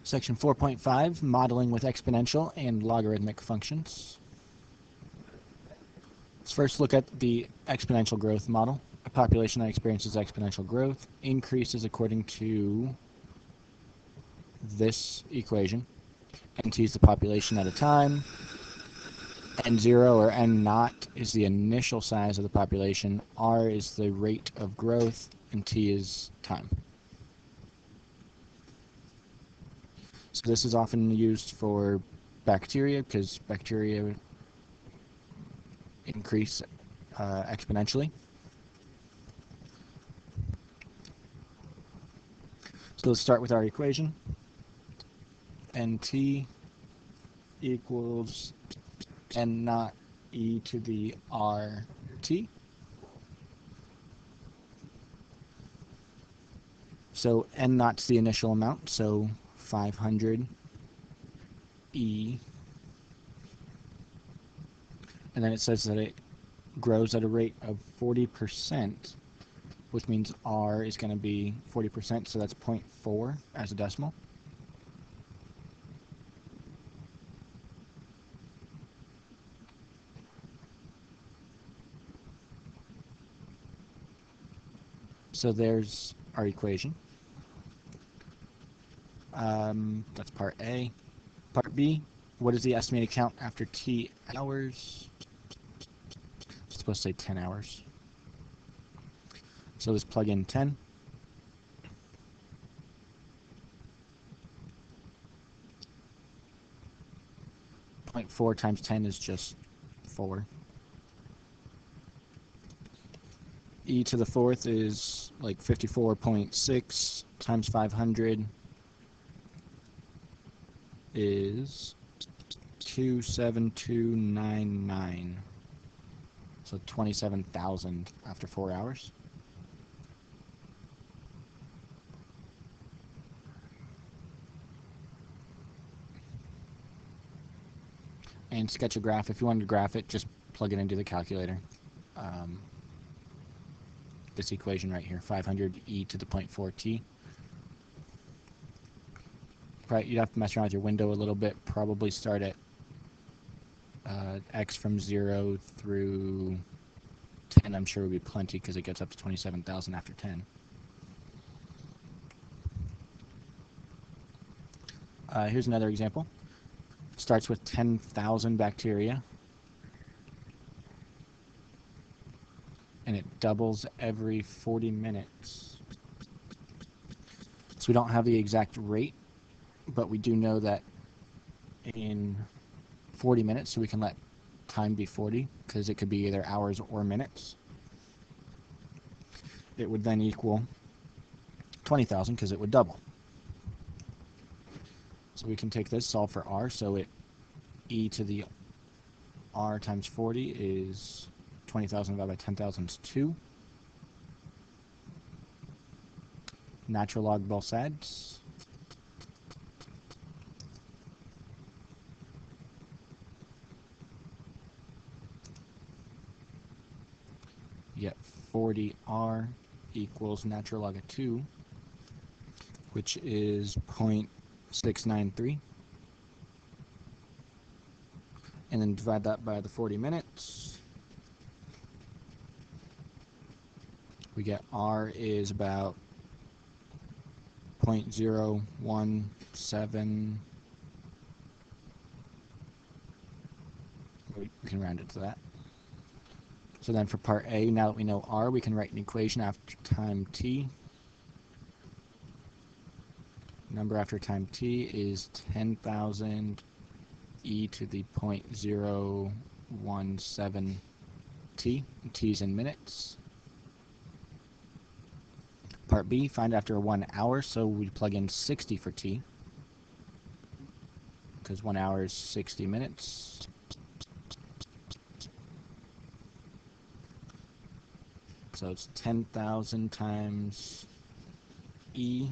Section 4.5, Modeling with Exponential and Logarithmic Functions. Let's first look at the exponential growth model. A population that experiences exponential growth increases according to this equation. Nt is the population at a time. N0 or N naught is the initial size of the population. R is the rate of growth, and T is time. So this is often used for bacteria because bacteria increase exponentially. So let's start with our equation. Nt equals N naught e to the RT. So N naught's the initial amount, so 500 E. And then it says that it grows at a rate of 40%, which means R is going to be 40%, so that's 0.4 as a decimal. So there's our equation. That's part A. Part B, what is the estimated count after T hours? It's supposed to say 10 hours. So let's plug in 10. 0.4 times 10 is just 4. E to the fourth is like 54.6 times 500 is 27299. So 27,000 after 4 hours. And sketch a graph. If you wanted to graph it, just plug it into the calculator. This equation right here, 500 e to the 0.4t. Right, you'd have to mess around with your window a little bit. Probably start at x from 0 through 10. I'm sure would be plenty because it gets up to 27,000 after 10. Here's another example. Starts with 10,000 bacteria. And it doubles every 40 minutes. So we don't have the exact rate, but we do know that in 40 minutes, so we can let time be 40, because it could be either hours or minutes. It would then equal 20,000, because it would double. So we can take this, solve for r, so it e to the r times 40 is 20,000 divided by 10,000 is 2. Natural log both sides. You get 40r equals natural log of 2, which is 0.693. And then divide that by the 40 minutes. We get r is about 0.017. We can round it to that. So then for part A, now that we know r, we can write an equation after time t. Number after time t is 10,000 e to the 0.017 t. T is in minutes. Part B, find after 1 hour, so we plug in 60 for t, because 1 hour is 60 minutes. So it's 10,000 times e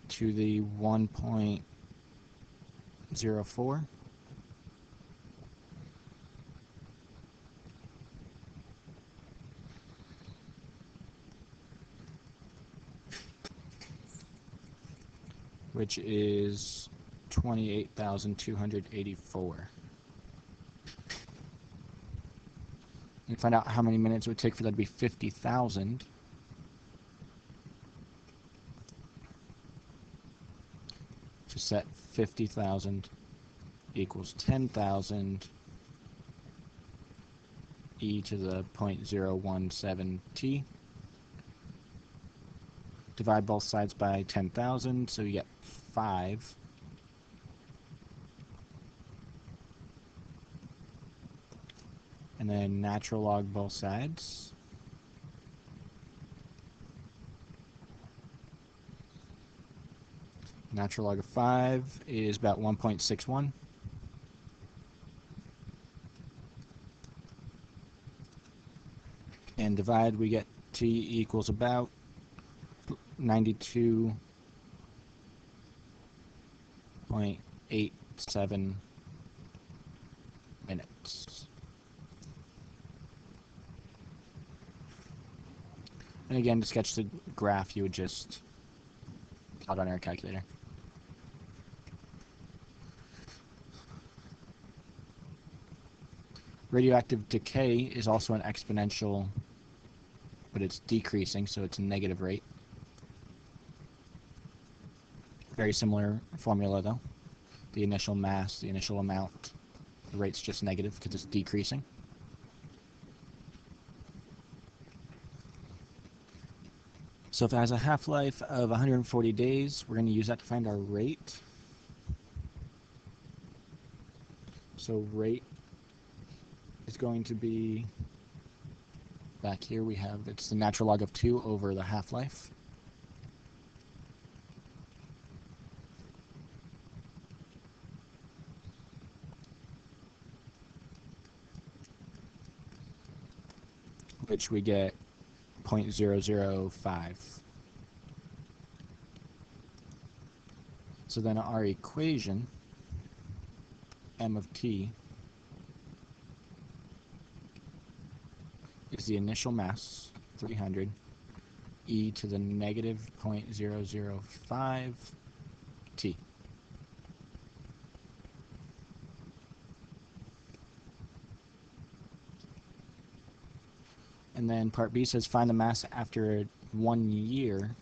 to the 1.04. which is 28,284. And find out how many minutes it would take for that to be 50,000. To set 50,000 equals 10,000 e to the 0.017 t. Divide both sides by 10,000, so you get 5. And then natural log both sides. Natural log of 5 is about 1.61. And divide, we get t equals about 92.87 minutes. And again, to sketch the graph, you would just plot on your calculator. Radioactive decay is also an exponential, but it's decreasing, so it's a negative rate. Very similar formula though. The initial mass, the initial amount, the rate's just negative because it's decreasing. So if it has a half-life of 140 days, we're going to use that to find our rate. So rate is going to be, back here we have, it's the natural log of 2 over the half-life. Which we get 0.005. So then our equation, m of t, is the initial mass, 300, e to the negative 0.005 t. And then part B says find the mass after 1 year.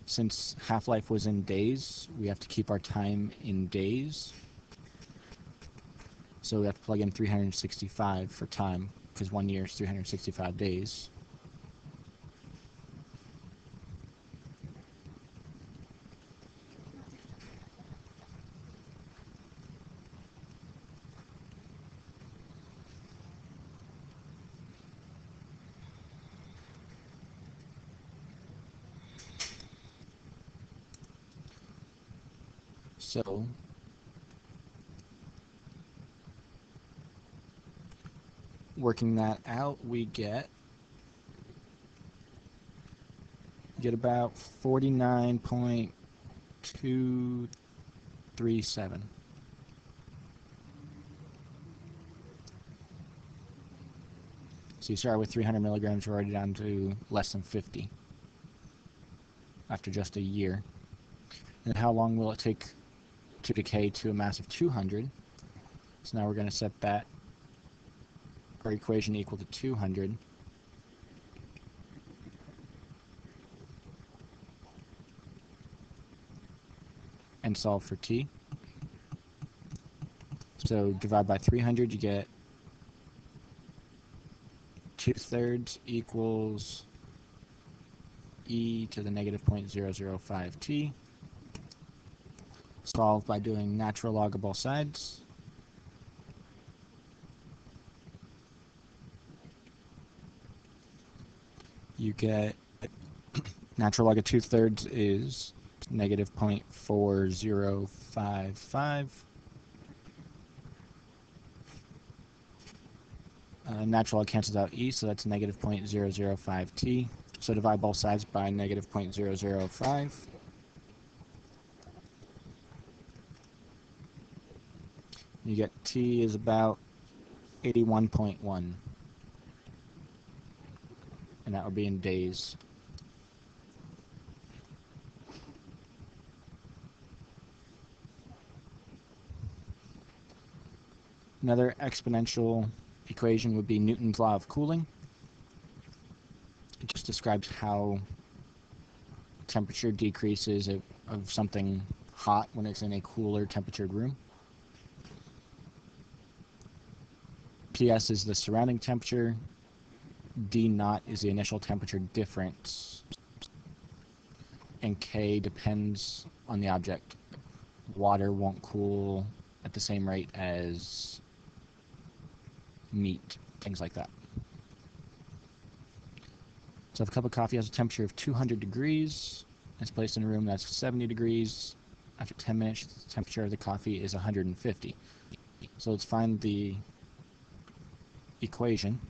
Since half-life was in days, we have to keep our time in days. So we have to plug in 365 for time, because 1 year is 365 days. So working that out, we get about 49.237. So you start with 300 milligrams, we're already down to less than 50 after just a year. And how long will it take to decay to a mass of 200? So now we're going to set that, our equation equal to 200. And solve for t. So divide by 300, you get 2/3 equals e to the negative 0.005 t. Solve by doing natural log of both sides. You get natural log of 2/3 is negative 0.4055. Natural log cancels out e, so that's negative 0.005 t. So divide both sides by negative 0.005. You get t is about 81.1. And that would be in days. Another exponential equation would be Newton's law of cooling. It just describes how temperature decreases of something hot when it's in a cooler temperatured room. PS is the surrounding temperature. D naught is the initial temperature difference. And K depends on the object. Water won't cool at the same rate as meat, things like that. So if a cup of coffee has a temperature of 200 degrees, it's placed in a room that's 70 degrees. After 10 minutes, the temperature of the coffee is 150. So let's find the equation.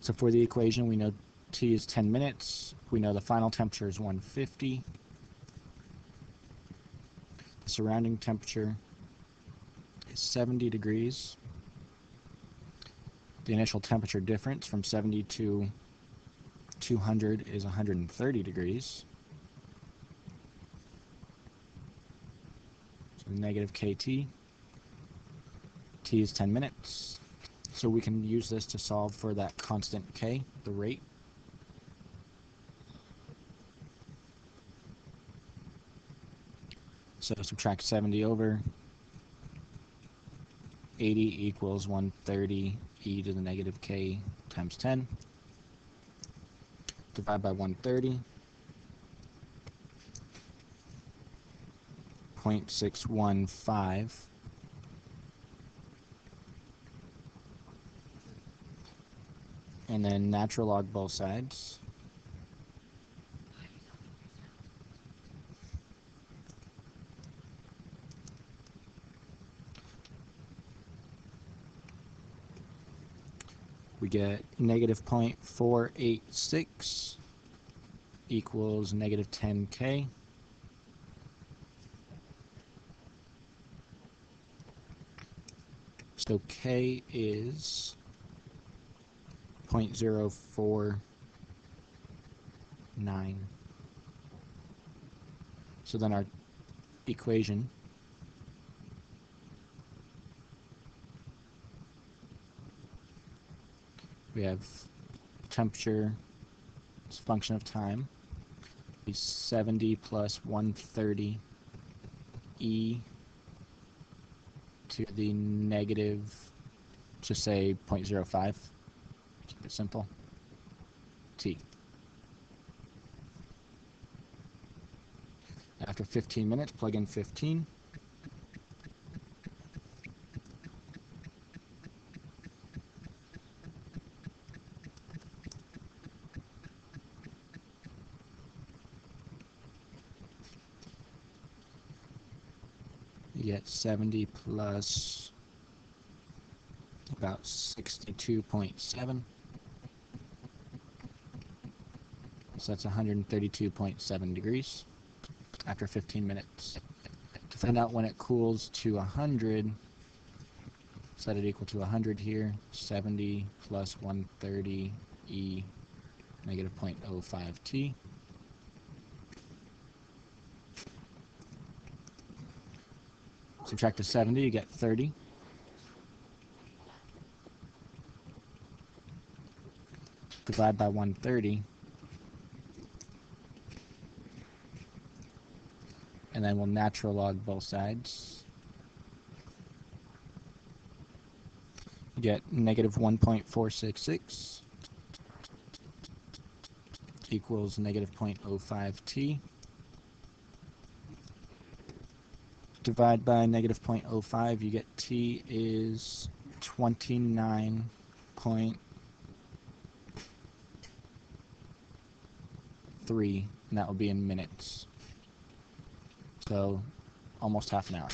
So for the equation, we know T is 10 minutes. We know the final temperature is 150. The surrounding temperature is 70 degrees. The initial temperature difference from 70 to 200 is 130 degrees. So negative KT. T is 10 minutes. So we can use this to solve for that constant K, the rate. So subtract 70 over 80 equals 130 e to the negative k times 10. Divide by 130. 0.615. And then natural log both sides. We get negative 0.486 equals negative 10k. So k is 0.049. So then our equation we have temperature as a function of time is 70 plus 130 e to the negative, just say 0.05, keep it simple, t. After 15 minutes, plug in 15. You get 70 plus about 62.7. So that's 132.7 degrees after 15 minutes. To find out when it cools to 100, set it equal to 100 here. 70 plus 130 e negative 0.05 t. Subtract the 70, you get 30. Divide by 130. And then we'll natural log both sides. You get negative 1.466 equals negative 0.05 t. Divide by negative 0.05, you get t is 29.3, and that will be in minutes. So almost half an hour.